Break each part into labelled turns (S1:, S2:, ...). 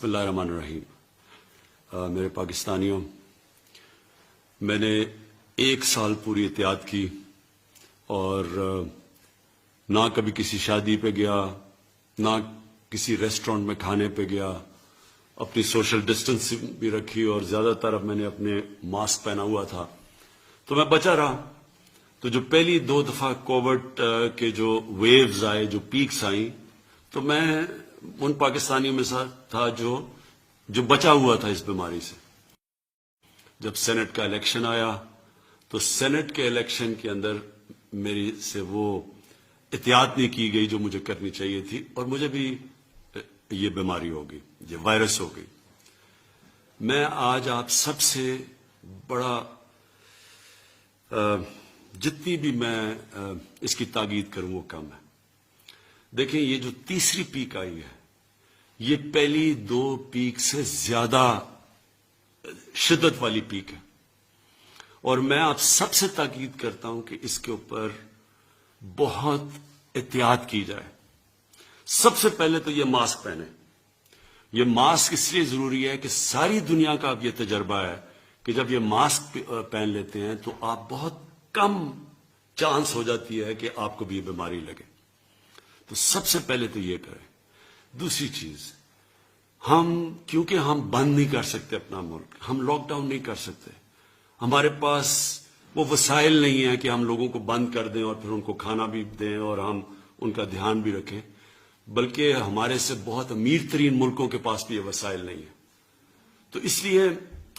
S1: بسم اللہ الرحمن الرحیم۔ میرے پاکستانیوں، میں نے 1 سال پوری احتیاط کی اور نہ کبھی کسی شادی پہ گیا، نہ کسی ریسٹورنٹ میں کھانے پہ گیا، اپنی سوشل ڈسٹنسنگ بھی رکھی اور زیادہ تر اب میں نے اپنے ماسک پہنا ہوا تھا تو میں بچا رہا۔ تو جو پہلی 2 دفعہ کووڈ کے جو ویوز آئے، جو پیکس آئیں، تو میں ان پاکستانیوں میں تھا جو بچا ہوا تھا اس بیماری سے۔ جب سینٹ کا الیکشن آیا تو سینٹ کے الیکشن کے اندر میری سے وہ احتیاط نہیں کی گئی جو مجھے کرنی چاہیے تھی، اور مجھے بھی یہ بیماری ہو گئی، یہ وائرس ہو گئی۔ میں آج آپ سب سے بڑا جتنی بھی میں اس کی تاکید کروں وہ کم ہے۔ دیکھیں، یہ جو تیسری پیک آئی ہے، یہ پہلی 2 پیک سے زیادہ شدت والی پیک ہے، اور میں آپ سب سے تاکید کرتا ہوں کہ اس کے اوپر بہت احتیاط کی جائے۔ سب سے پہلے تو یہ ماسک پہنے۔ یہ ماسک اس لیے ضروری ہے کہ ساری دنیا کا اب یہ تجربہ ہے کہ جب یہ ماسک پہن لیتے ہیں تو آپ بہت کم چانس ہو جاتی ہے کہ آپ کو بھی یہ بیماری لگے۔ تو سب سے پہلے تو یہ کریں۔ دوسری چیز، کیونکہ ہم بند نہیں کر سکتے اپنا ملک، ہم لاک ڈاؤن نہیں کر سکتے، ہمارے پاس وہ وسائل نہیں ہیں کہ ہم لوگوں کو بند کر دیں اور پھر ان کو کھانا بھی دیں اور ہم ان کا دھیان بھی رکھیں، بلکہ ہمارے سے بہت امیر ترین ملکوں کے پاس بھی یہ وسائل نہیں ہیں۔ تو اس لیے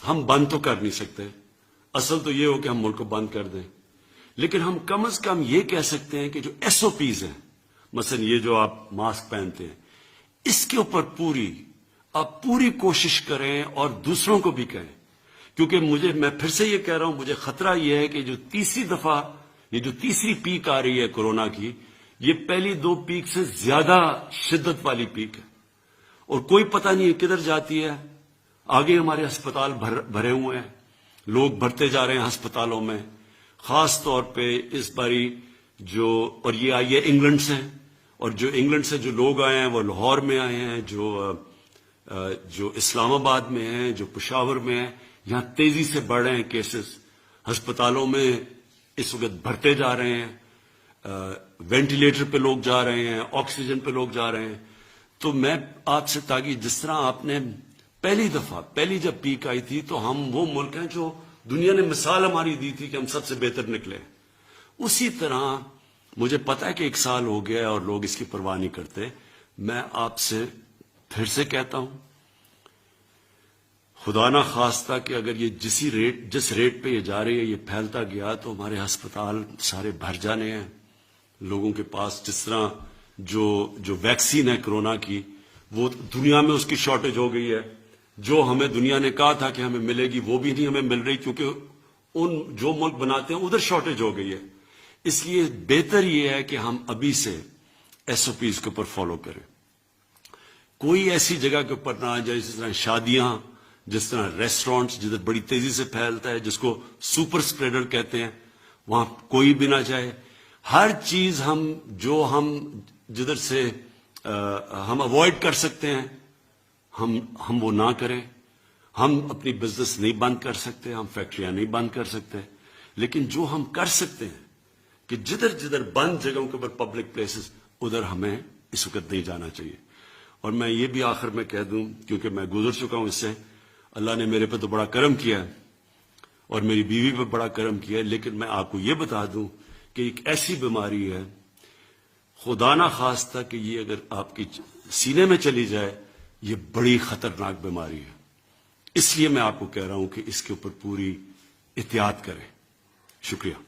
S1: ہم بند تو کر نہیں سکتے، اصل تو یہ ہو کہ ہم ملک کو بند کر دیں، لیکن ہم کم از کم یہ کہہ سکتے ہیں کہ جو SOPs ہیں، مثلا یہ جو آپ ماسک پہنتے ہیں، اس کے اوپر آپ پوری کوشش کریں اور دوسروں کو بھی کہیں، کیونکہ میں پھر سے یہ کہہ رہا ہوں، مجھے خطرہ یہ ہے کہ جو تیسری پیک آ رہی ہے کورونا کی، یہ پہلی 2 پیک سے زیادہ شدت والی پیک ہے، اور کوئی پتہ نہیں ہے کدھر جاتی ہے۔ آگے ہمارے ہسپتال بھرے ہوئے ہیں، لوگ بھرتے جا رہے ہیں ہسپتالوں میں، خاص طور پہ اس باری اور یہ آئی ہے انگلینڈ سے، اور جو انگلینڈ سے جو لوگ آئے ہیں وہ لاہور میں آئے ہیں، جو اسلام آباد میں ہیں، جو پشاور میں ہیں، یہاں تیزی سے بڑھ رہے ہیں کیسز، ہسپتالوں میں اس وقت بھرتے جا رہے ہیں، وینٹیلیٹر پہ لوگ جا رہے ہیں، آکسیجن پہ لوگ جا رہے ہیں۔ تو میں آپ سے تاکہ جس طرح آپ نے پہلی جب پیک آئی تھی تو ہم وہ ملک ہیں جو دنیا نے مثال ہماری دی تھی کہ ہم سب سے بہتر نکلے، اسی طرح مجھے پتا ہے کہ 1 سال ہو گیا اور لوگ اس کی پرواہ نہیں کرتے۔ میں آپ سے پھر سے کہتا ہوں، خدا نہ خواستہ کہ اگر یہ جس ریٹ پہ یہ جا رہی ہے، یہ پھیلتا گیا تو ہمارے ہسپتال سارے بھر جانے ہیں لوگوں کے پاس۔ جس طرح جو ویکسین ہے کرونا کی، وہ دنیا میں اس کی شارٹیج ہو گئی ہے، جو ہمیں دنیا نے کہا تھا کہ ہمیں ملے گی وہ بھی نہیں ہمیں مل رہی، کیونکہ جو ملک بناتے ہیں ادھر شارٹیج ہو گئی ہے۔ اس لیے بہتر یہ ہے کہ ہم ابھی سے SOPs کے اوپر فالو کریں۔ کوئی ایسی جگہ کے اوپر نہ آ جائے، جس طرح شادیاں، جس طرح ریسٹورنٹس جدھر بڑی تیزی سے پھیلتا ہے، جس کو سپر اسپریڈر کہتے ہیں، وہاں کوئی بھی نہ جائے۔ ہر چیز ہم جدھر سے ہم اوائڈ کر سکتے ہیں ہم وہ نہ کریں۔ ہم اپنی بزنس نہیں بند کر سکتے، ہم فیکٹریاں نہیں بند کر سکتے، لیکن جو ہم کر سکتے ہیں کہ جدھر بند جگہوں کے اوپر پبلک پلیسز، ادھر ہمیں اس وقت نہیں جانا چاہیے۔ اور میں یہ بھی آخر میں کہہ دوں، کیونکہ میں گزر چکا ہوں اس سے، اللہ نے میرے پہ تو بڑا کرم کیا ہے اور میری بیوی پہ بڑا کرم کیا ہے، لیکن میں آپ کو یہ بتا دوں کہ ایک ایسی بیماری ہے، خدا نہ خواستہ کہ یہ اگر آپ کی سینے میں چلی جائے، یہ بڑی خطرناک بیماری ہے۔ اس لیے میں آپ کو کہہ رہا ہوں کہ اس کے اوپر پوری احتیاط کریں۔ شکریہ۔